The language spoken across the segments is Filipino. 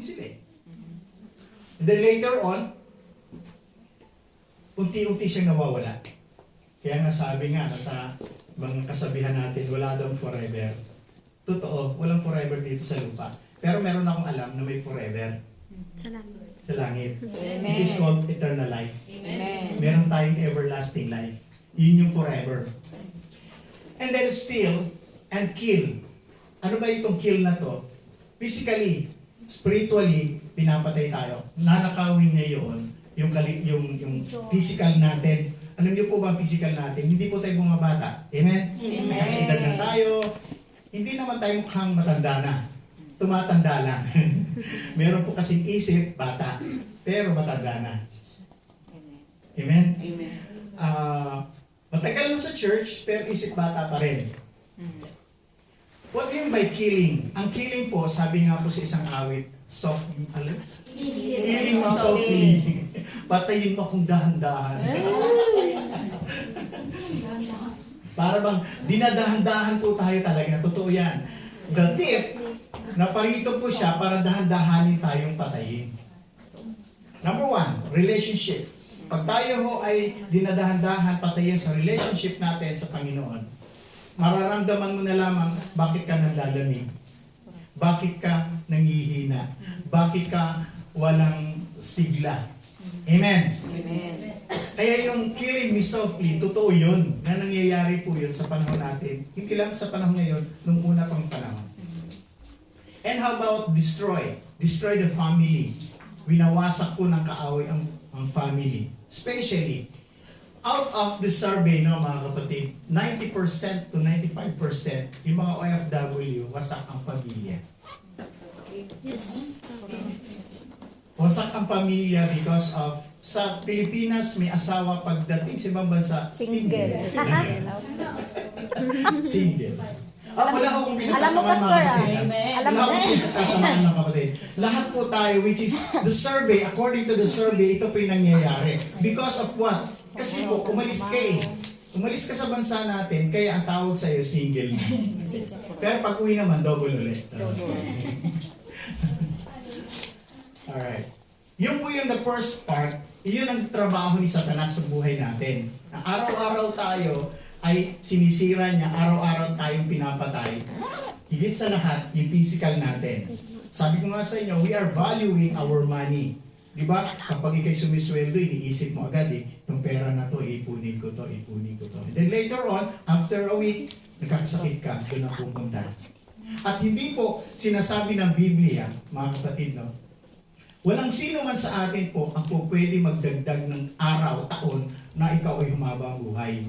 sila eh. And then later on, unti-unti siyang nawawala. Kaya nga sabi nga sa mga kasabihan natin, wala daw forever. Totoo, walang forever dito sa lupa. Pero meron akong alam na may forever. Sa langit. Sa langit. Amen. It is called eternal life. Amen. Meron tayong everlasting life. Yun yung forever. And then steal and kill. Ano ba itong kill na to? Physically, spiritually, pinapatay tayo. Nanakawin niya yun, yung physical natin. Alam niyo po ba ang physical natin? Hindi po tayo bumabata. Amen? Amen. Nakaedad na tayo. Hindi naman tayo mukhang matanda na. Tumatanda lang. Meron po kasing isip, bata. Pero matanda na. Amen? Amen. Matagal na sa church, pero isip bata pa rin. What do you mean by killing? Ang killing po, sabi nga po sa isang awit, killing mo softly. Patayin mo kung dahan-dahan. Para bang dinadahan-dahan po tayo talaga. Totoo yan. The thief, naparito po siya para dahan-dahanin tayong patayin. Number 1, relationship. Pag tayo ho ay dinadahan-dahan patayin sa relationship natin sa Panginoon, mararamdaman mo na lamang bakit ka nanlalamig, bakit ka nangihina, bakit ka walang sigla. Amen? Amen. Kaya yung killing me softly, totoo yun, na nangyayari po yun sa panahon natin. Hindi lang sa panahon ngayon, nung una pang panahon. And how about destroy? Destroy the family. Winawasak po ng kaaway ang family. Especially, out of the survey, no, mga kapatid, 90% to 95% yung mga OFW, wasak ang pamilya. Yes. Wasak ang pamilya because of, sa Pilipinas, may asawa, pagdating sa ibang bansa, single. Single. Wala akong Alam mo, pinagtatamaan mga Pastor, kapatid. alam Wala mo. akong pinagtatamaan mga kapatid. Lahat po tayo, which is the survey, according to the survey, ito po yung nangyayari. Because of what? Kasi po, umalis ka eh. Umalis ka sa bansa natin, kaya ang tawag sa'yo, single na. Pero pag uwi naman, double ulit. Alright. Yun po yung the first part, yun ang trabaho ni Satanas sa buhay natin. Na araw-araw tayo ay sinisira niya, araw-araw tayong pinapatay. Higit sa lahat, yung physical natin. Sabi ko nga sa inyo, we are valuing our money. Di ba? Kapag ikay sumisweldo, iniisip mo agad yung pera na to, ipunin ko to, ipunin ko to. And then later on, after a week, nagkakasakit ka, doon na pupunta. At hindi po sinasabi ng Biblia, mga kapatid, no? Walang sino man sa atin po ang po pwede magdagdag ng araw, taon, na ikaw ay humaba ang buhay.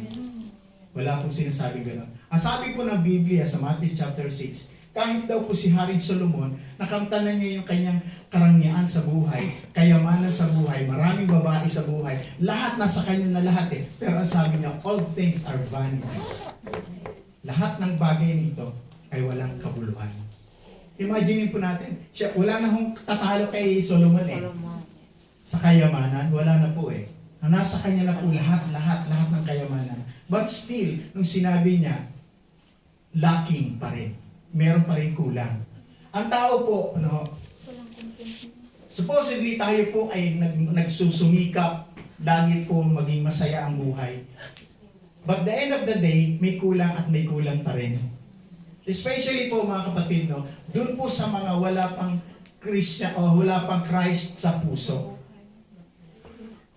Wala pong sinasabing gano'n. Ang sabi po ng Biblia sa Matthew chapter 6, kahit daw po si Haring Solomon, nakamtanan niya yung kanyang karangyaan sa buhay, kayamanan sa buhay, maraming babae sa buhay, lahat nasa kanya na lahat eh. Pero ang sabi niya, all things are vanity. Lahat ng bagay nito ay walang kabuluhan. Imagine po natin, siya, wala na hong tatalo kay Solomon eh. Sa kayamanan, wala na po eh. Nasa kanya na po lahat ng kayamanan. But still, nung sinabi niya, lacking pa rin. Meron pa rin kulang. Ang tao po, supposedly tayo po ay nagsusumikap, lagi po maging masaya ang buhay. But the end of the day, may kulang at may kulang pa rin. Especially po mga kapatid, no, dun po sa mga wala pang Christian o wala pang Christ sa puso.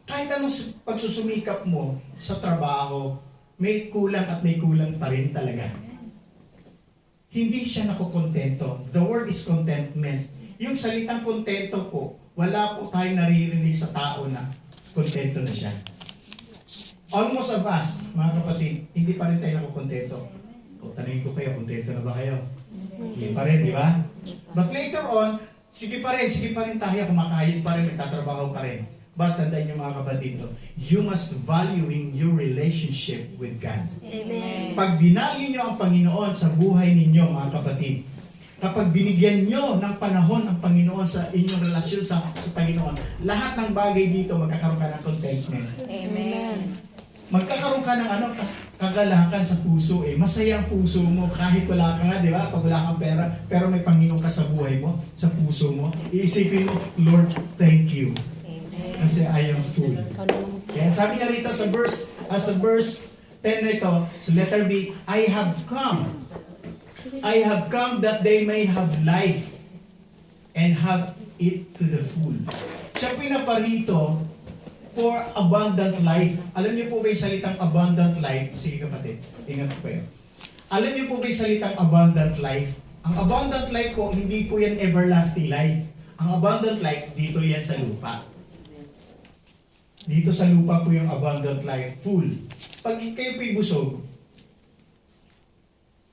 Kahit anong pagsusumikap mo sa trabaho, may kulang at may kulang pa rin talaga. Hindi siya nakokontento. The word is contentment. Yung salitang kontento po, wala po tayong naririnig sa tao na kontento na siya. Almost of us, mga kapatid, hindi pa rin tayo nakokontento. O, tanungin ko kayo, kontento na ba kayo? Hindi pa rin, di ba? But later on, sige pa rin tayo, kumakahit pa rin, nagtatrabaho pa rin. But tandaan niyo mga kapatid, you must valuing your relationship with God. Amen. Pag binali niyo ang Panginoon sa buhay ninyo mga kapatid, kapag binigyan niyo ng panahon ang Panginoon sa inyong relasyon sa Panginoon, lahat ng bagay dito magkakaroon ka ng contentment. Amen. Magkakaroon ka ng kagalakan sa puso eh. Masaya ang puso mo kahit wala ka nga, di ba? Pag wala kang pera, pero may Panginoon ka sa buhay mo, sa puso mo. Iisipin mo, Lord, thank you. Kasi I am full. Kaya sabi niya rito sa verse 10 na ito, sa letter B, I have come that they may have life and have it to the full. Siya pinaparito for abundant life. Alam niyo po ba yung salitang abundant life? Sige kapatid, ingat po yun. Alam niyo po ba yung salitang abundant life? Ang abundant life po, hindi po yan everlasting life. Ang abundant life, dito yan sa lupa. Dito sa lupa po yung abundant life, full. Pag kayo po'y busog,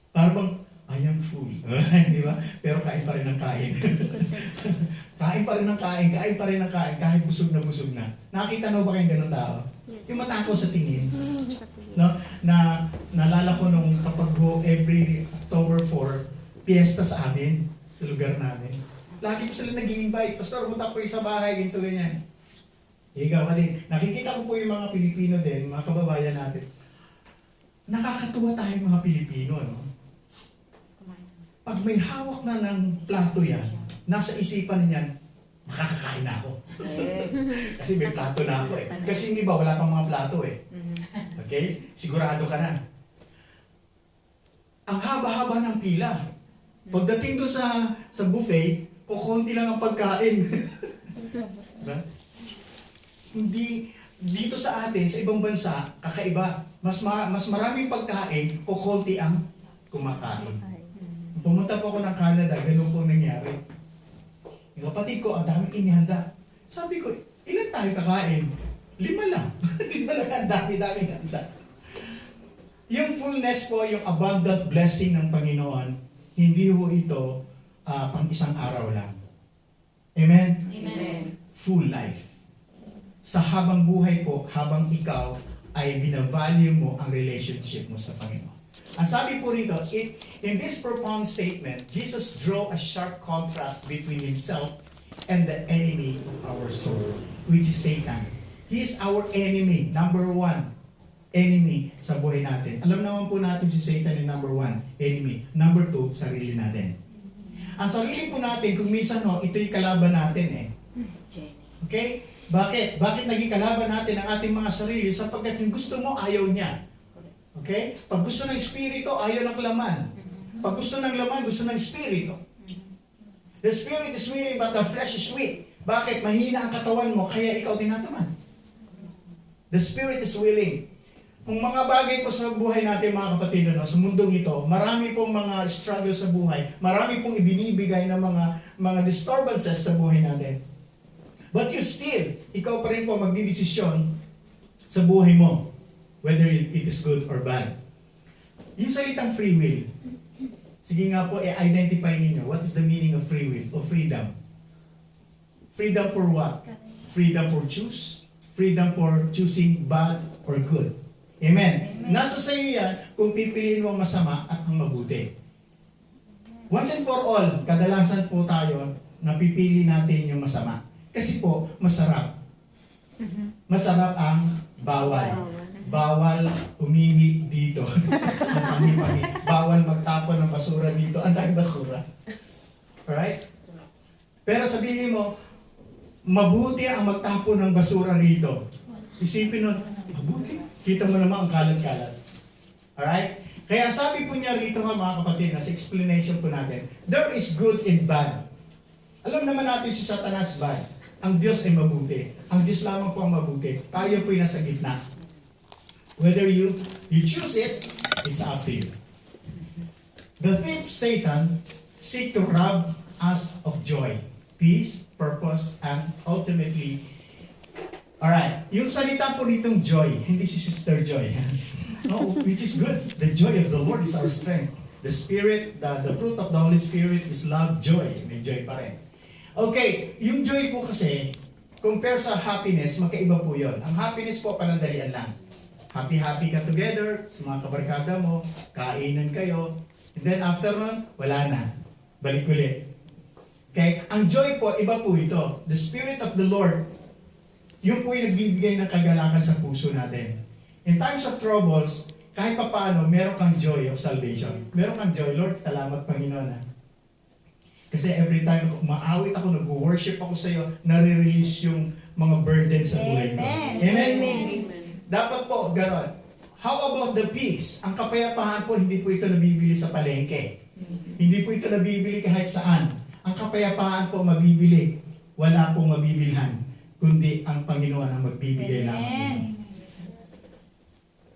parang I am full. Di ba? Pero kain pa rin ng kain. Kain pa rin ng kain, kain pa rin ng kain, kahit busog na busog na. Nakita mo ba kayong ganun tao? Yes. Yung matakaw sa tingin. Sa tingin. No? Naalala ko nung kapag go every October 4, piyesta sa amin, sa lugar namin. Lagi ko sila nag-i-invite, Pastor, punta po sa bahay, ganito ganyan. Ikaw pa din. Nakikita ko po yung mga Pilipino din, mga kababayan natin. Nakakatuwa tayong mga Pilipino, no? Pag may hawak na ng plato yan, nasa isipan niyan, makakakain na ako. Yes. Kasi may plato na ako eh. Kasi hindi ba, wala pang mga plato eh. Okay? Sigurado ka na. Ang haba-haba ng pila. Pagdating doon sa buffet, kukunti lang ang pagkain. Diba? Hindi, dito sa atin, sa ibang bansa, kakaiba. Mas maraming pagkain, kukunti ang kumakain. Pumunta po ako ng Canada, ganun po nangyari. Yung kapatid ko, ang daming inihanda. Sabi ko, ilan tayo kakain? 5 lang. 5 lang, ang dami-dami handa. Yung fullness po, yung abundant blessing ng Panginoon, hindi ho ito pang isang araw lang. Amen? Amen. Full life. Sa habang buhay po, habang ikaw ay binavalue mo ang relationship mo sa Panginoon. Ang sabi po rito, in this profound statement, Jesus drew a sharp contrast between himself and the enemy of our soul, which is Satan. He is our enemy, number 1 enemy sa buhay natin. Alam naman po natin si Satan yung number 1 enemy. Number 2, sarili natin. Ang sarili po natin, kung minsan ito yung kalaban natin eh. Okay? Bakit? Bakit naging kalaban natin ang ating mga sarili? Sapagkat yung gusto mo, ayaw niya. Okay? Pag gusto ng Espiritu, ayaw ng laman. Pag gusto ng laman, gusto ng Espiritu. The Spirit is willing but the flesh is weak. Bakit? Mahina ang katawan mo, kaya ikaw tinataman. The Spirit is willing. Kung mga bagay po sa buhay natin, mga kapatid, sa mundong ito, marami pong mga struggle sa buhay, marami pong ibinibigay na mga disturbances sa buhay natin. But you still, ikaw pa rin po magdidesisyon sa buhay mo. Whether it is good or bad. Yung salitang free will, sige nga po, identify ninyo, what is the meaning of free will, of freedom? Freedom for what? Freedom for choose. Freedom for choosing bad or good. Amen. Nasa sa iyo yan kung pipiliin mo ang masama at ang mabuti. Once and for all, kadalasan po tayo, napipili natin yung masama. Kasi po, masarap. Masarap ang bawal. Bawal umihi dito. Bawal magtapon ng basura dito. Ang dahil basura. Alright? Pero sabihin mo, mabuti ang magtapon ng basura rito. Isipin nun, mabuti. Kita mo naman ang kalat-kalat. Alright? Kaya sabi po niya rito nga mga kapatid, nasa explanation po natin, there is good and bad. Alam naman natin si Satanas bad. Ang Diyos ay mabuti. Ang Diyos lamang po ang mabuti. Tayo po ay nasa gitna. Whether you choose it, it's up to you. The thief, Satan, seek to rob us of joy, peace, purpose, and ultimately, alright, yung salita po nitong joy, hindi si Sister Joy, no, which is good. The joy of the Lord is our strength. The Spirit, the fruit of the Holy Spirit is love, joy. May joy pa rin. Okay, yung joy po kasi, compare sa happiness, magkaiba po yun. Ang happiness po, panandalian lang. Happy-happy ka together, sa mga kabarkada mo, kainan kayo, and then after nun, wala na. Balik ulit. Okay? Ang joy po, iba po ito. The Spirit of the Lord, yun po yung nagbibigay ng kagalakan sa puso natin. In times of troubles, kahit pa paano, meron kang joy of salvation. Meron kang joy. Lord, salamat Panginoon. Kasi every time umaawit ako, nag-worship ako sa iyo, nare-release yung mga burden sa buhay ko. Amen? Dapat po, gano'n. How about the peace? Ang kapayapaan po, hindi po ito nabibili sa palengke. Hindi po ito nabibili kahit saan. Ang kapayapaan po mabibili. Wala pong mabibilhan. Kundi ang Panginoon ang magbibigay namin.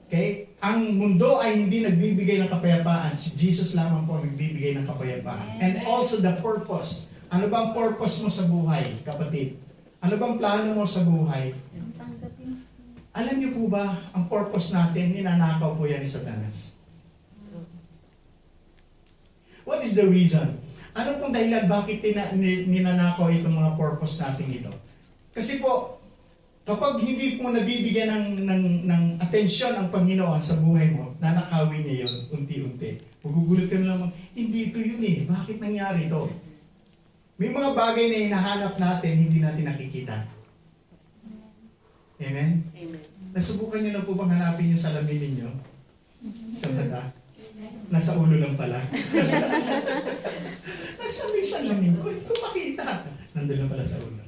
Okay? Ang mundo ay hindi nagbibigay ng kapayapaan. Si Jesus lamang po ang nagbibigay ng kapayapaan. And also the purpose. Ano bang purpose mo sa buhay, kapatid? Ano bang plano mo sa buhay? Alam niyo po ba, ang purpose natin, ninanakaw po yan ni Satanas. What is the reason? Ano pong dahilan bakit ninanakaw itong mga purpose natin ito? Kasi po, kapag hindi mo nabibigyan ng atensyon ang Panginoon sa buhay mo, nanakawin niya yun unti-unti. Magugulat ka na naman, hindi ito yun eh. Bakit nangyari ito? May mga bagay na hinahanap natin, hindi natin nakikita. Amen? Amen. Nasubukan niyo na po bang hanapin yung salamin ninyo? Sa mata? Nasa ulo lang pala. Nasa may salamin ko, hindi ko makita. Nandun lang pala sa ulo.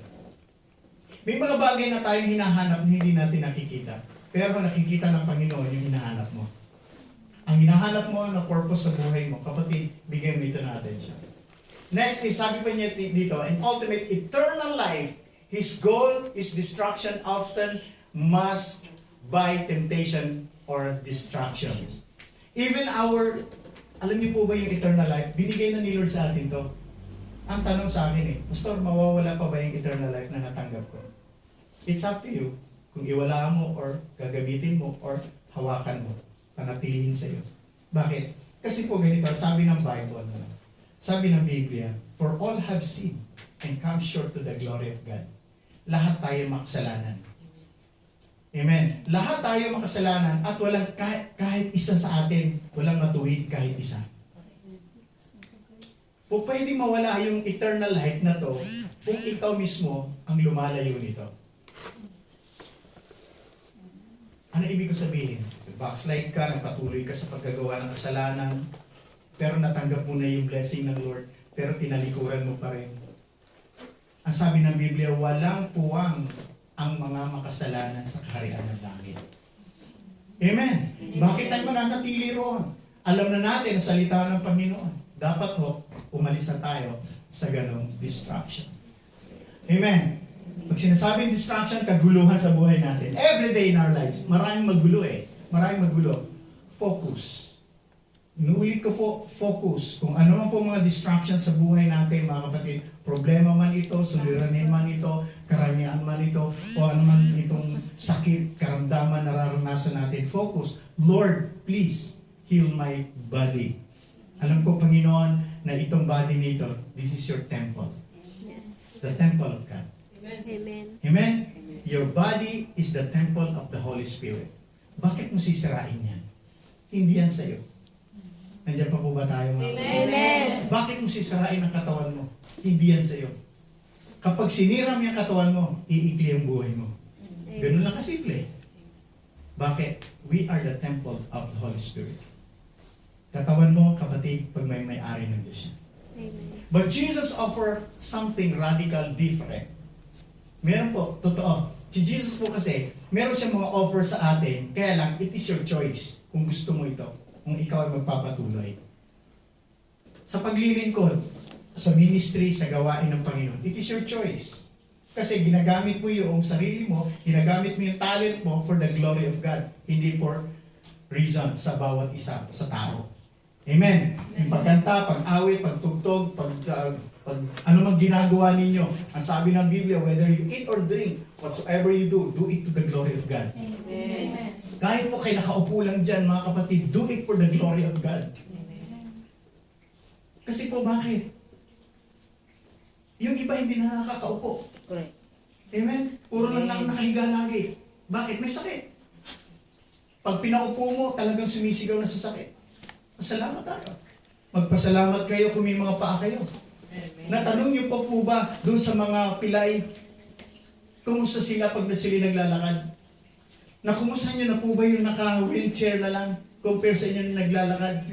May mga bagay na tayong hinahanap na hindi natin nakikita. Pero nakikita ng Panginoon yung hinahanap mo. Ang hinahanap mo na purpose sa buhay mo, kapatid, bigyan mo ito ng attention. Next is, sabi pa niya dito, an ultimate eternal life, his goal is destruction often masked by temptation or distractions. Even alam niyo po ba yung eternal life? Binigay na ni Lord sa atin to. Ang tanong sa akin Pastor, mawawala pa ba yung eternal life na natanggap ko? It's up to you. Kung iwala mo or gagamitin mo or hawakan mo, panatilihin sa iyo. Bakit? Kasi po ganito, sabi ng Bible, sabi ng Biblia, for all have sinned and come short to the glory of God. Lahat tayo makasalanan. Amen. Lahat tayo makasalanan at walang kahit isa sa atin, walang matuwid kahit isa. O pwede mawala yung eternal life na to kung ikaw mismo ang lumalayo nito. Ano ibig ko sabihin? Backslide ka, nagpatuloy ka sa paggagawa ng kasalanan, pero natanggap mo na yung blessing ng Lord, pero tinalikuran mo pa rin. Ang sabi ng Biblia, walang puwang ang mga makasalanan sa kaharian ng langit. Amen. Bakit tayo mananatili roon? Alam na natin ang salita ng Panginoon. Dapat umalis na tayo sa ganong distraction. Amen. Pag sinasabing distraction, kaguluhan sa buhay natin. Every day in our lives, maraming magulo Maraming magulo. Focus. Inuulit ko focus. Kung ano man po mga distractions sa buhay natin, mga kapatid, problema man ito, suliranin man ito, karangyaan man ito, o ano man itong sakit, karamdaman, nararanasan natin, focus. Lord, please, heal my body. Alam ko, Panginoon, na itong body nito, this is your temple. Yes. The temple of God. Amen. Amen? Your body is the temple of the Holy Spirit. Bakit mo sisirain yan? Hindi yan sa'yo. Nandiyan pa po ba tayo mga kapatid? Amen. Bakit mo sisirain ang katawan mo? Hindi yan sa'yo. Kapag sinira mo yung katawan mo, iikli ang buhay mo. Ganun lang kasimple. Bakit? We are the temple of the Holy Spirit. Katawan mo, kapatid, pag may-ari ng Diyos yan. Amen. But Jesus offered something radical different. Meron po, totoo. Si Jesus po kasi, meron siyang mga offer sa atin, kaya lang, it is your choice kung gusto mo ito, kung ikaw ay magpapatuloy. Sa paglilingkod, sa ministry, sa gawain ng Panginoon, it is your choice. Kasi ginagamit mo yung sarili mo, ginagamit mo yung talent mo for the glory of God, hindi for reason sa bawat isa sa tao. Amen. Yung pagkanta, pag-awit, pagtugtog, pag ano mang ginagawa ninyo. Ang sabi ng Biblia, whether you eat or drink, whatsoever you do it to the glory of God. Amen. Kahit po kayo nakaupo lang dyan, mga kapatid, do it for the glory of God. Kasi po, bakit? Yung iba hindi na nakakaupo. Correct. Amen? Puro lang nakahiga lagi. Bakit? May sakit. Pag pinaupo mo, talagang sumisigaw na sa sakit. Pasalamat tayo. Magpasalamat kayo kung may mga paa kayo. Natanong niyo po ba doon sa mga pilay, kumusta sila pag sila naglalakad? Na kumusta niyo na po ba yung naka-wheelchair na lang? compare sa inyo na naglalakad.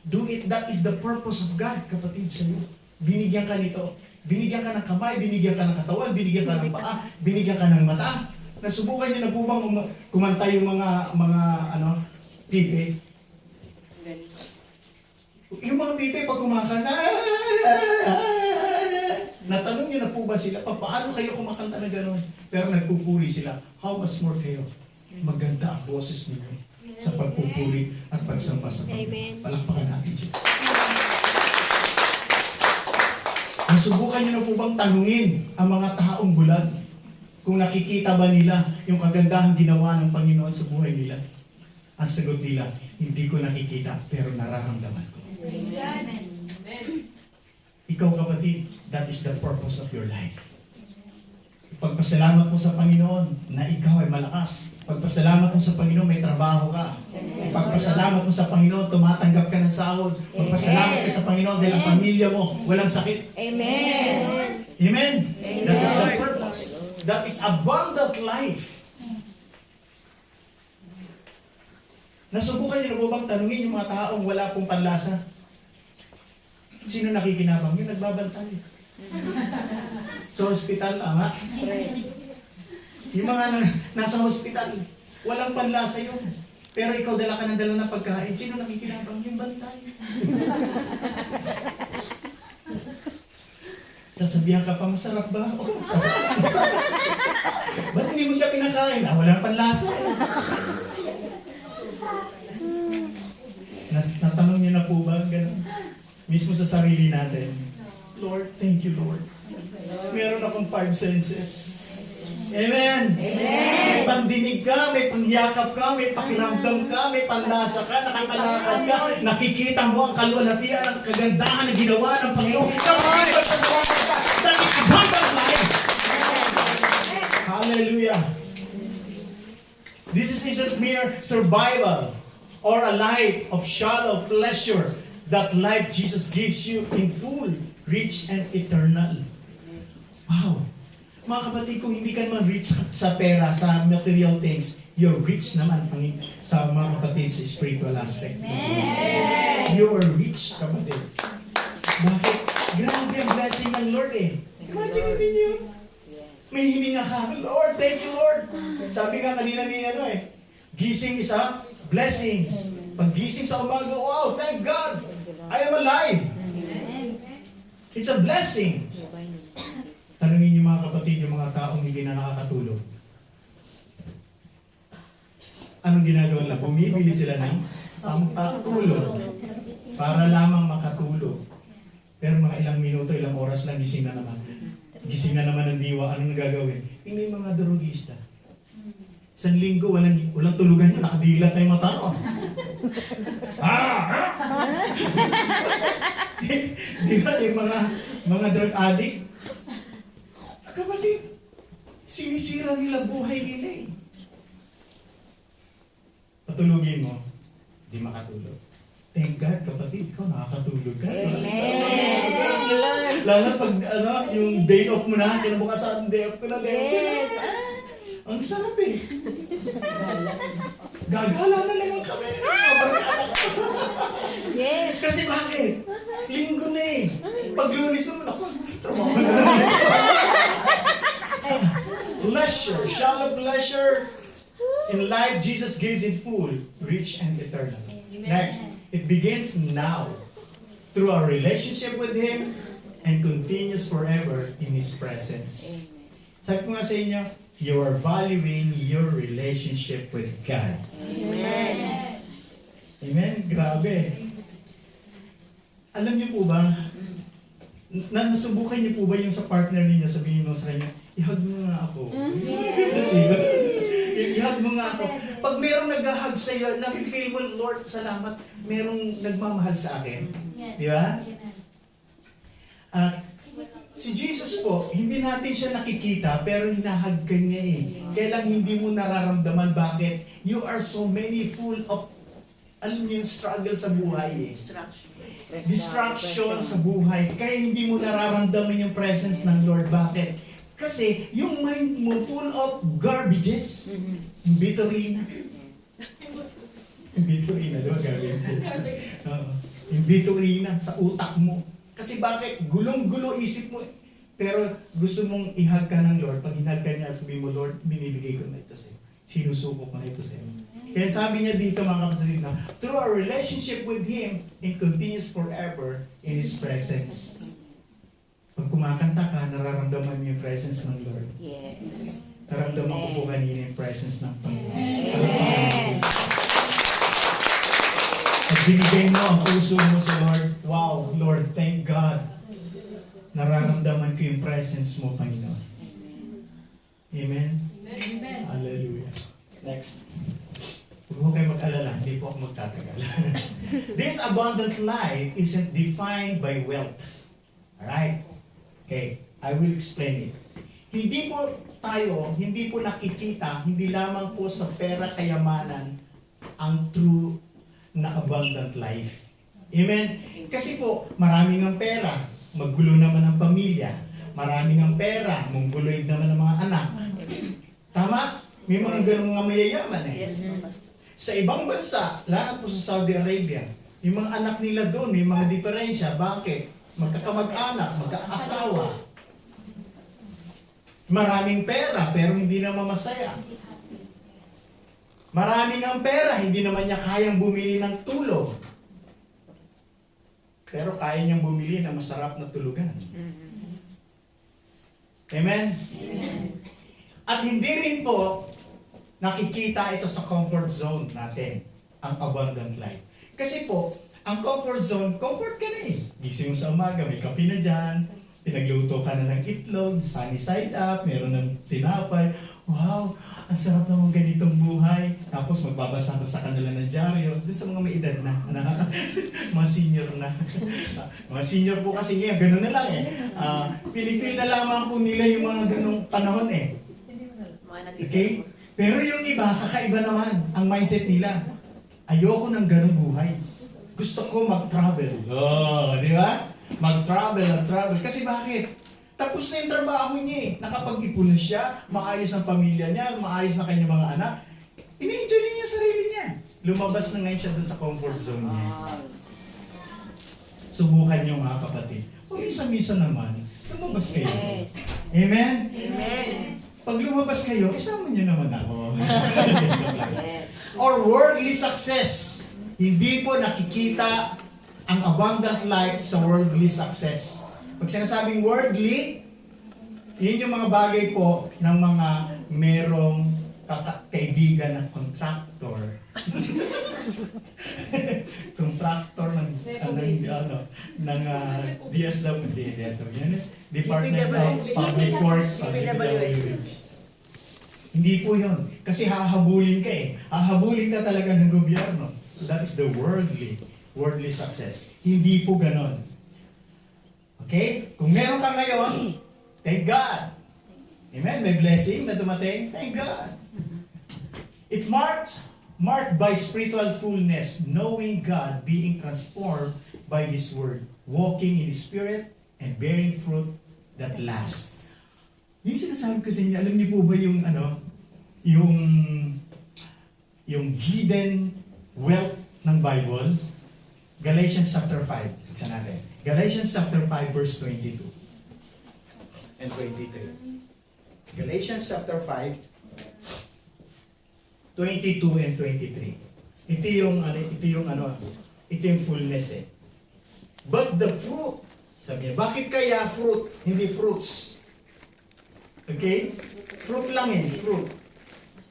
Do it. That is the purpose of God, kapatid, sa iyo. Binigyan ka nito. Binigyan ka ng kamay, binigyan ka ng katawan, binigyan ka ng paa, binigyan ka ng mata. Nasubukan niyo na po bang kumanta yung mga pipe? Yung mga pipe pag kumakanta, natanong niyo na po ba sila, paano kayo kumakanta na gano'n? Pero nagpupuri sila. How much more kayo? Maganda ang boses ninyo sa pagpupuri at pagsamba sa Panginoon. Amen. Palakpakan natin siya. Nasubukan niyo na po bang tanungin ang mga taong bulag kung nakikita ba nila yung kagandahang ginawa ng Panginoon sa buhay nila? Ang sagot nila, hindi ko nakikita pero nararamdaman ko. Praise God. Ikaw kapatid, that is the purpose of your life. Pagpasalamat mo sa Panginoon na ikaw ay malakas. Pagpasalamat mo sa Panginoon may trabaho ka. Pagpasalamat mo sa Panginoon tumatanggap ka ng sahod. Pagpasalamat ka sa Panginoon dahil ang pamilya mo walang sakit. Amen. Amen? That is the purpose. That is abundant life. Nasubukan niyo na po bang tanungin yung mga taong wala pong panlasa? Sino nakikinabang? Yung nagbabantay. Sa hospital, tama? Yung mga nasa hospital, walang panlasa yun. Pero ikaw dala ka ng dala na pagkain. Sino nakikinabang? Yung bantay. Sasabihan ka pa, masarap ba? Oh, masarap. Ba't hindi mo siya pinakain? Walang panlasa eh. Natanong niyo na po ba? Ganun. Mismo sa sarili natin. Lord, thank you, Lord. Meron akong 5 senses. Amen! May pandinig ka, may pangyakap ka, may pakiramdam ka, may panlasa ka, nakakalakad ka, nakikita mo ang kalwalhatian, ang kagandahan na ginawa ng Panginoon. That is abundant life! Hallelujah! This isn't mere survival or a life of shallow pleasure. That life Jesus gives you in full, rich and eternal. Wow! Mga kapatid, kung hindi ka naman rich sa pera, sa material things, you're rich naman sa mga kapatid sa spiritual aspect. Amen. You are rich, kapatid. Bakit? Grabe ang blessing ng Lord eh. Imagine ninyo. May hininga ka, Lord, thank you Lord. Sabi nga kanina ni gising is a blessing. Pag gising sa umaga, wow, thank God, I am alive. It's a blessing. Tanungin niyo mga kapatid, yung mga taong hindi na nakakatulog. Anong ginagawa nila? Bumibili sila ng pampatulog para lamang makatulog. Pero mga ilang minuto, ilang oras lang, gising na naman. Gising na naman ang diwa. Anong nagagawin? May mga drogista. Isang linggo, walang tulugan yun. Nakadilat na yung mata ko. Di ba yung mga drug addict? Kapatid, sinisira nila buhay nila eh. Patulugin mo, di makatulog. Thank God, kapatid, ikaw nakakatulog ka. Amen. Lalo pag yung day off mo na, kinabukasan day off ko na, ang sarap eh. Gagala na naman kami. Yes. Kasi bakit? Linggo na eh. Pag Lunes naman ako, trabaho na. Pleasure, shallow pleasure in life Jesus gives in full, rich and eternal. Next, it begins now through our relationship with Him and continues forever in His presence. Sabi ko nga sa inyo, you are valuing your relationship with God. Amen. Amen? Grabe. Alam niyo po ba, nasubukan niyo po ba yung sa partner niyo, sabihin mo sa kanya, ihag mo nga ako. Ihag mo nga ako. Pag merong nag-hug sa iyo, na-feel mo, Lord, salamat, merong nagmamahal sa akin. Di ba? At si Jesus po, hindi natin siya nakikita, pero hinahag ka niya eh. Kaya lang hindi mo nararamdaman bakit. You are so many full of, alam niyo, struggle sa buhay eh. Distraction sa buhay. Kaya hindi mo nararamdaman yung presence ng Lord. Bakit? Kasi yung mind mo full of garbages. Bittering. Yung biturina, di ba gagawin siya? Oo. Yung biturina sa utak mo. Kasi bakit? Gulong-gulo isip mo. Pero gusto mong ihag ka ng Lord. Pag hinag ka niya, sabi mo, Lord, binibigay ko na ito sa'yo. Sinusuko ko na ito sa'yo. Kaya sabi niya dito, mga kapatid, na through our relationship with Him, it continues forever in His presence. Pag kumakanta ka, nararamdaman mo yung presence ng Lord. Yes. Naramdaman ko po kanina yung presence ng Panginoon. Amen. At binigay mo ang puso mo sa Lord. Wow, Lord, thank God. Nararamdaman ko yung presence mo, Panginoon. Amen? Amen. Hallelujah. Next. Huwag mo kayo mag-alala, hindi po ako magtatagal. This abundant life isn't defined by wealth. Alright? Okay, I will explain it. Hindi po nakikita, hindi lamang po sa pera kayamanan ang true na abundant life. Amen? Kasi po, maraming ang pera, maggulo naman ang pamilya. Maraming ang pera, mungguloy naman ang mga anak. Tama? May mga ganung mga mayayaman eh. Yes, Pastor. Sa ibang bansa, lalo po sa Saudi Arabia, yung mga anak nila doon, may mga diferensya. Bakit? Magkakamag-anak, magkaasawa. Maraming pera, pero hindi naman masaya. Maraming ang pera, hindi naman niya kayang bumili ng tulog. Pero kaya niyang bumili ng masarap na tulugan. Amen? At hindi rin po nakikita ito sa comfort zone natin, ang abundant life. Kasi po, ang comfort zone, comfort ka na eh. Gising mo sa umaga, may kape na dyan, pinagluto ka na ng itlog, sunny side up, meron ng tinapay. Wow, ang sarap naman ganitong buhay. Tapos magbabasa ka sa kanila ng dyaryo. Doon sa mga may edad na mga senior na. Mga senior po kasi ngayon, gano'n na lang eh. Pinipil na lamang po nila yung mga ganong panahon eh. Okay? Pero yung iba, kakaiba naman ang mindset nila. Ayoko ng ganong buhay. Gusto ko mag-travel. Oh, di ba? Mag-travel. Kasi bakit? Tapos na yung trabaho niya eh. Nakapag-ipon na siya, maayos ang pamilya niya, maayos na kanyang mga anak. Ini-enjoy niya yung sarili niya. Lumabas na ngayon siya dun sa comfort zone niya. Subukan niyo mga kapatid. Kung misa-misa naman, lumabas kayo. Yes. Amen? Amen. Pag lumabas kayo, isama niyo naman ako. Yes. Or worldly success. Hindi po nakikita ang abundant life sa worldly success. Pag sinasabing worldly, yun yung mga bagay po ng mga merong kaibigan ng contractor. Contractor ng DSW, Department of Public Works, DPWH. Hindi po yun. Kasi hahabulin ka eh. Hahabulin ka talaga ng gobyerno. That is the worldly success. Hindi po ganon. Okay? Kung meron ka ngayon, thank God. Amen? May blessing na dumating, thank God. It marked by spiritual fullness, knowing God, being transformed by His Word, walking in His Spirit, and bearing fruit that lasts. Yung sinasabi ko sa inyo, alam niyo po ba yung hidden wealth ng Bible? Galatians chapter 5. Iksa natin. Galatians chapter 5 verse 22 and 23. Galatians chapter 5 22 and 23. Ito yung fullness eh. But the fruit, sabi niya, bakit kaya fruit, hindi fruits? Okay? Fruit lang eh, fruit.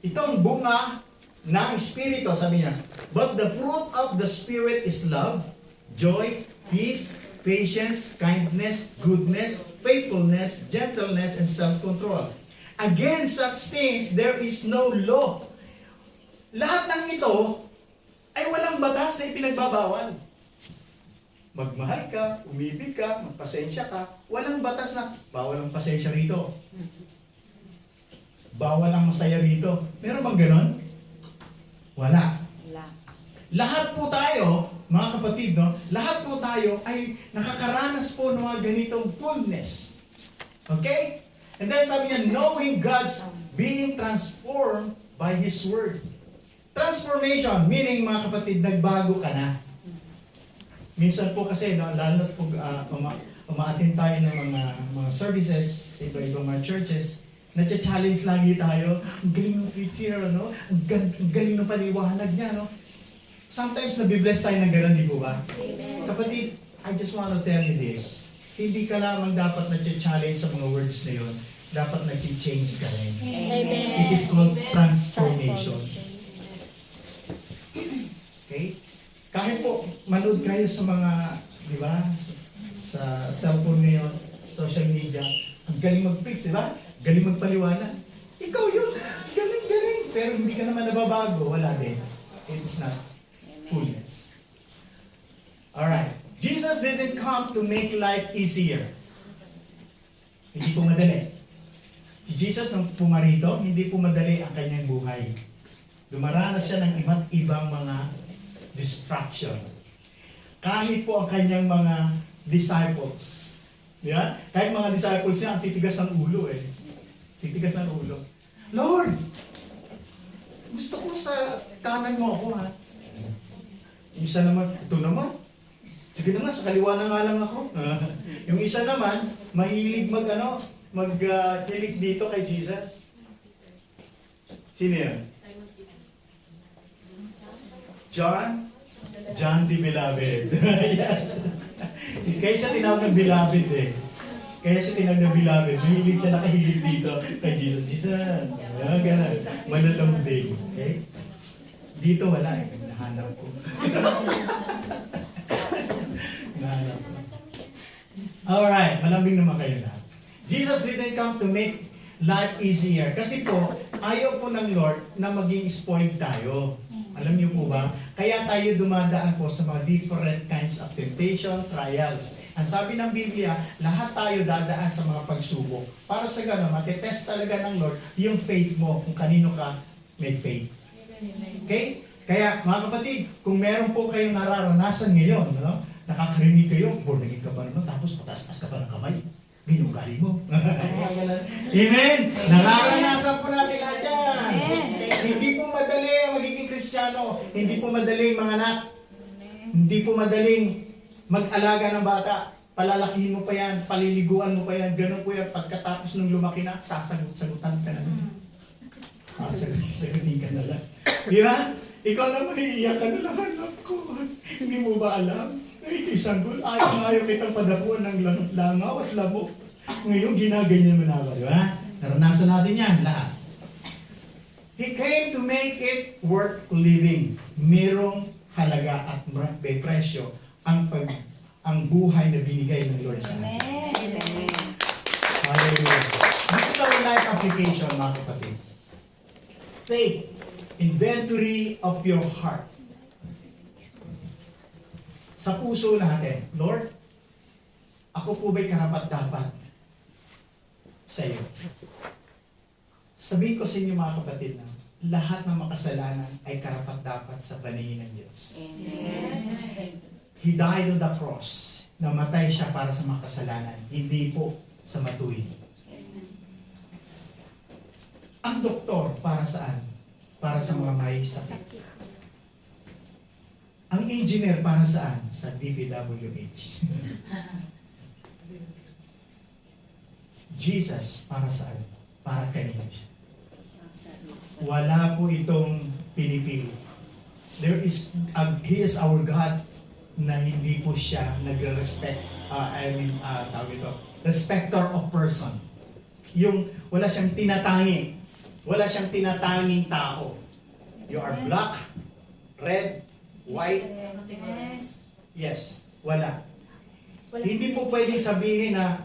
Itong bunga ng Espiritu, sabi niya, but the fruit of the Spirit is love, joy, peace, patience, kindness, goodness, faithfulness, gentleness, and self-control. Against such things, there is no law. Lahat ng ito ay walang batas na ipinagbabawal. Magmahal ka, umibig ka, magpasensya ka, walang batas na bawal ang pasensya rito. Bawal ang masaya rito. Meron bang ganon? Wala. Lahat po tayo, mga kapatid, no? Lahat po tayo ay nakakaranas po ng mga ganitong fullness. Okay? And then sabi niya, knowing God's being transformed by His Word. Transformation, meaning mga kapatid, nagbago ka na. Minsan po kasi, no, lalo na pag umaattend tayo ng mga services sa iba-ibang mga churches, na-challenge lagi tayo. Ang galing ng preacher, no? Ang galing ng paliwanag niya, no? Sometimes nabibless tayo ng gano'n, di po ba? Kapatid, I just want to tell you this. Hindi ka lamang dapat na-challenge sa mga words na yun. Dapat na-change ka rin. Amen. It is called transformation. Okay? Kahit po, manood kayo sa mga, di ba, sa cellphone ngayon, social media, ang galing mag-preach, di ba? Galing magpaliwanag. Ikaw yun, galing. Pero hindi ka naman nababago, wala din. It's not fullness. Alright. Jesus didn't come to make life easier. Hindi po madali. Si Jesus nung pumarito, hindi po madali ang kanyang buhay. Dumaranas siya ng iba't ibang mga distraction. Kahit po ang kanyang mga disciples. Yeah? Kahit mga disciples niya, ang titigas ng ulo eh. Titigas ng ulo. Lord, gusto ko sa kanan mo ako ha. Yung isa naman, ito naman. Sige na nga, sa kaliwa na nga lang ako. Yung isa naman, mahilig hilig dito kay Jesus. Sino yan? John the Beloved. Yes. Kaya siya tinawag ng Beloved eh. Kaya siya tinawag ng Beloved. Mahilig siya nakahilig dito kay Jesus. Jesus. Ganun. Manalambing. Okay? Dito wala eh. Nahanap ko. Nahanap ko. Alright. Malambing naman kayo na. Jesus didn't come to make life easier. Kasi po, ayaw po ng Lord na maging spoiled tayo. Alam niyo po ba? Kaya tayo dumadaan po sa mga different kinds of temptation, trials. Ang sabi ng Biblia, lahat tayo dadaan sa mga pagsubok. Para sa gano'n, matitest talaga ng Lord yung faith mo, kung kanino ka may faith. Okay? Kaya mga kapatid, kung meron po kayong nararanasan ngayon, no? Nakakarinig kayo, born again ka pa naman, tapos pataas-tas ka pa ng kamay. Ganyan galing mo. Amen? Nararanasan po natin lahat yan. Hindi po madali ang magiging Kristiyano. Hindi po madaling manganak. Hindi po madaling mag-alaga ng bata. Palalakihin mo pa yan, paliliguan mo pa yan. Ganun po yan. Pagkatapos nung lumaki na, sasagot-sagutan ka na. Sasagutin ka na lang. Di ba? Ikaw naman, iiyak ka na lang. Anak ko, hindi mo ba alam? Ay, isanggol, ayaw kitang padapuan ng langaw at lamok. Ngayon, ginaganyan mo na ba, di ba? Naranasan natin yan, lahat. He came to make it worth living. Merong halaga at may presyo ang buhay na binigay ng Lord sa atin. Amen. Hallelujah. This is our life application, mga kapatid. Faith, inventory of your heart. Sa puso natin, Lord, ako po ba'y karapat-dapat sa iyo? Sabihin ko sa inyo mga kapatid na lahat ng makasalanan ay karapat-dapat sa paningin ng Diyos. Amen. He died on the cross. Namatay siya para sa makasalanan, hindi po sa matuwid. Ang doktor para saan? Para sa mga may sakit. Ang engineer para saan? Sa DPWH. Jesus para saan? Para kanino siya. Wala po itong pinipili. He is our God na hindi po siya nagre-respect, tawag ito, respecter of person. Yung wala siyang tinatangi. Wala siyang tinatanging tao. You are black, red, white. Yes, wala. Hindi po pwedeng sabihin na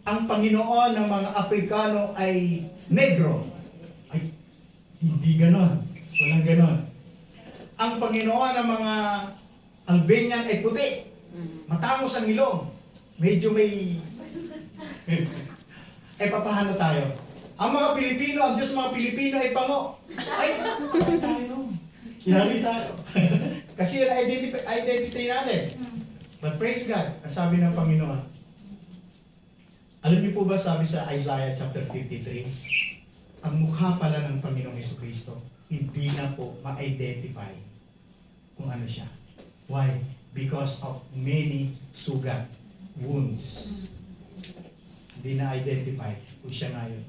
ang Panginoon ng mga Aprikano ay negro. Ay, hindi ganon. Walang ganon. Ang Panginoon ng mga Albanian ay puti. Matangos ang ilong. Medyo may... eh, papahano tayo? Ang mga Pilipino, ang Diyos mga Pilipino ay pango. Ay, patay tayo. Hinali tayo. Kasi yun identity natin. But praise God, ang sabi ng Panginoon. Alam niyo po ba sabi sa Isaiah chapter 53? ang mukha pala ng Panginoong Jesucristo, hindi na po ma-identify kung ano siya. Why? Because of many sugat, wounds. Hindi na-identify kung siya ngayon.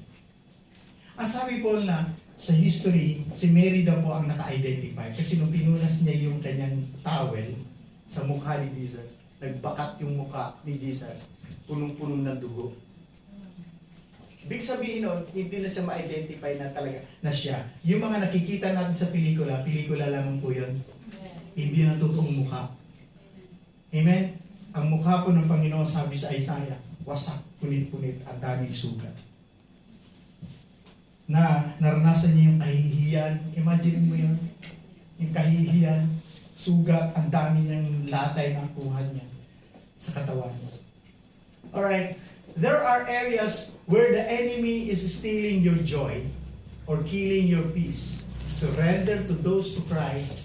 Ang sabi po na, sa history, si Mary daw po ang naka-identify kasi nung pinunas niya yung kanyang towel sa mukha ni Jesus, nagbakat yung mukha ni Jesus, punong-punong ng dugo. Ibig sabihin nun, hindi na siya ma-identify na talaga na siya. Yung mga nakikita natin sa pelikula, pelikula lamang po yun. Hindi na totoong mukha. Amen? Ang mukha po ng Panginoon, sabi sa Isaiah, wasak, punit-punit, at daming sugat. Na naranasan niya yung kahihiyan. Imagine mo yun. Yung kahihiyan, sugat, ang dami niyang latay na kuha niya sa katawan niya. Alright, there are areas where the enemy is stealing your joy or killing your peace. Surrender to those to Christ.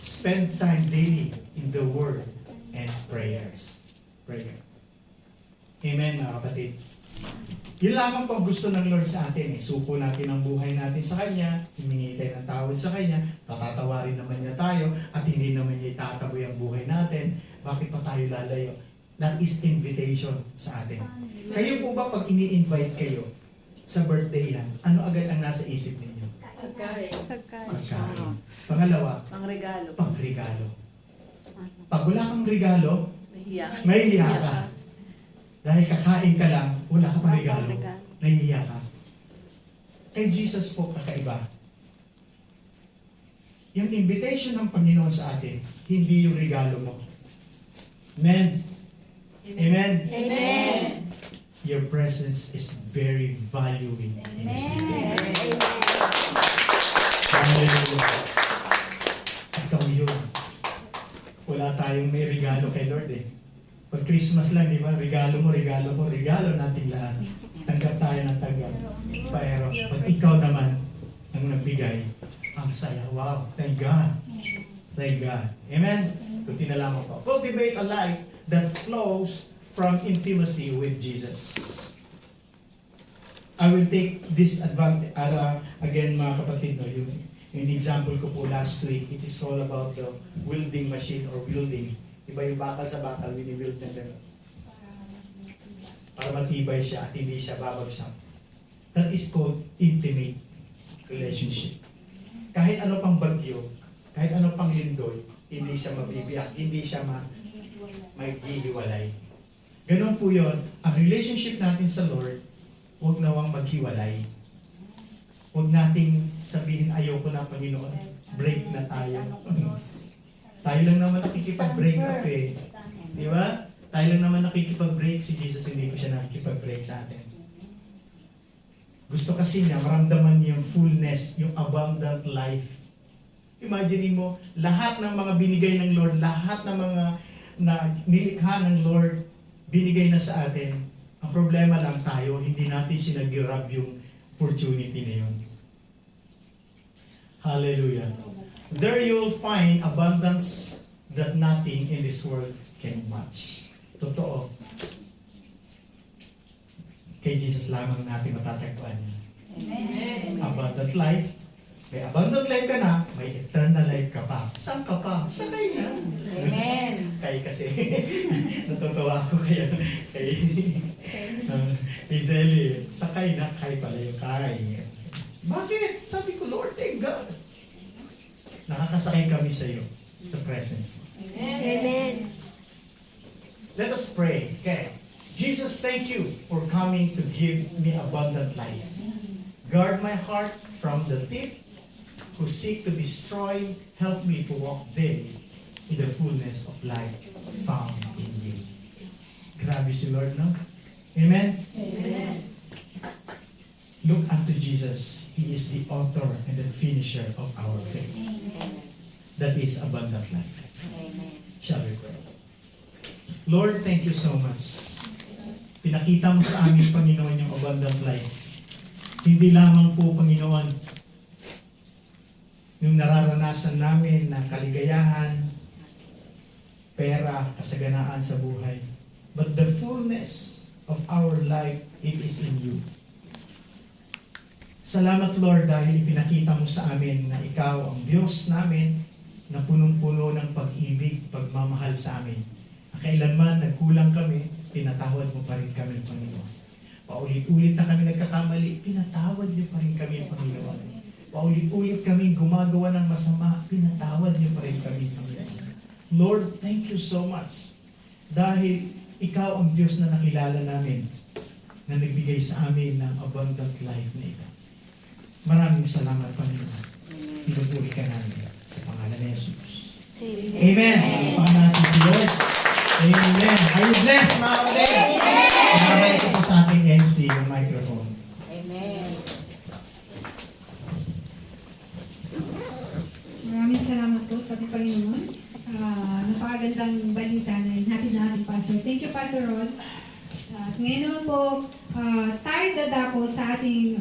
Spend time daily in the Word and prayers. Prayer. Amen, mga kapatid. Yun lamang po ang gusto ng Lord sa atin. Suko natin ang buhay natin sa Kanya, himingi tayo ng tawad sa Kanya, patatawarin naman niya tayo, at hindi naman niya itataboy ang buhay natin. Bakit pa tayo lalayo? That is invitation sa atin. Kayo po ba pag ini-invite kayo sa birthday yan, ano agad ang nasa isip ninyo? Pagkain. Pagkain. Pangalawa, Pangregalo. pagregalo. Pag wala kang regalo, Nahiya. mahihiya ka. Dahil kakain ka lang, wala ka pang regalo. Nahihiya ka. Kay Jesus po kakaiba. Yung invitation ng Panginoon sa atin, hindi yung regalo mo. Amen? Amen? Amen. Your presence is very valuing in His name. Hallelujah. Ikaw yun. Wala tayong may regalo kay Lord eh. Pag Christmas lang, di ba? Regalo mo, regalo ko, regalo natin lahat. Tanggap tayo ng tanggap. Pero pag ikaw naman ang nagbigay, ang saya. Wow, thank God. Thank God. Amen? Kunti na lang ako. Cultivate a life that flows from intimacy with Jesus. I will take this advantage, again mga kapatid, no, yung example ko po last week, it is all about the welding machine or welding. Iba yung bakal sa bakal, wini-weld na gano'n. Para matibay siya at hindi siya babagsak. That is called intimate relationship. Kahit ano pang bagyo, kahit ano pang lindoy, hindi siya mabibiyak, hindi siya maghihiwalay. Ganon po yun. Ang relationship natin sa Lord, huwag nawang maghiwalay. Huwag nating sabihin, ayoko na Panginoon, break na tayo. Tayo lang naman nakikipag-break up eh. Di ba? Tayo lang naman nakikipag-break. Si Jesus hindi ko siya nakikipag-break sa atin. Gusto kasi niya, maramdaman niya yung fullness, yung abundant life. Imagine mo, lahat ng mga binigay ng Lord, lahat ng mga na nilikha ng Lord, binigay na sa atin. Ang problema lang tayo, hindi natin sinag-grab yung opportunity na yun. Hallelujah. There you will find abundance that nothing in this world can match. Totoo. Kay Jesus lamang natin matatagpuan niya. Amen. Abundant life. May abundant life ka na, may eternal life ka pa. Saan ka pa? Sakay na. Amen. Kay kasi, natutuwa ako kay Zelly. Sakay na, kay pala yung kay. Bakit? Sabi ko, Lord, thank God. Nakakasakay kami sa iyo, sa presence mo. Amen. Let us pray. Okay. Jesus, thank you for coming to give me abundant life. Guard my heart from the thief who seek to destroy. Help me to walk daily in the fullness of life found in you. Grabe si Lord, no? Amen? Amen. Look unto Jesus. He is the author and the finisher of our faith. That is abundant life. Shall we pray? Lord, thank you so much. Pinakita mo sa amin, Panginoon, yung abundant life. Hindi lamang po, Panginoon, yung nararanasan namin na kaligayahan, pera, kasaganaan sa buhay. But the fullness of our life, it is in you. Salamat Lord dahil ipinakita mo sa amin na ikaw ang Diyos namin na punong-puno ng pag-ibig, pagmamahal sa amin. Kailanman nagkulang kami, pinatawad mo pa rin kami, Panginoon. Paulit-ulit na kami nagkakamali, pinatawad niyo pa rin kami, Panginoon. Paulit-ulit kami gumagawa ng masama, pinatawad niyo pa rin kami, Panginoon. Lord, thank you so much. Dahil ikaw ang Diyos na nakilala namin, na nagbigay sa amin ng abundant life na ito. Maraming salamat, Panginoon. Pinupuri ka namin sa pangalan ni Jesus. Amen. Pagpakan natin si Lord. Amen. Are you blessed, mga kapatid? Pinabalik ko po sa ating MC yung microphone. Amen. Maraming salamat po sa ating Panginoon sa napakagandang balita na hinatid na ating Pastor. Thank you, Pastor Rod. At ngayon naman po, tayo dadako sa ating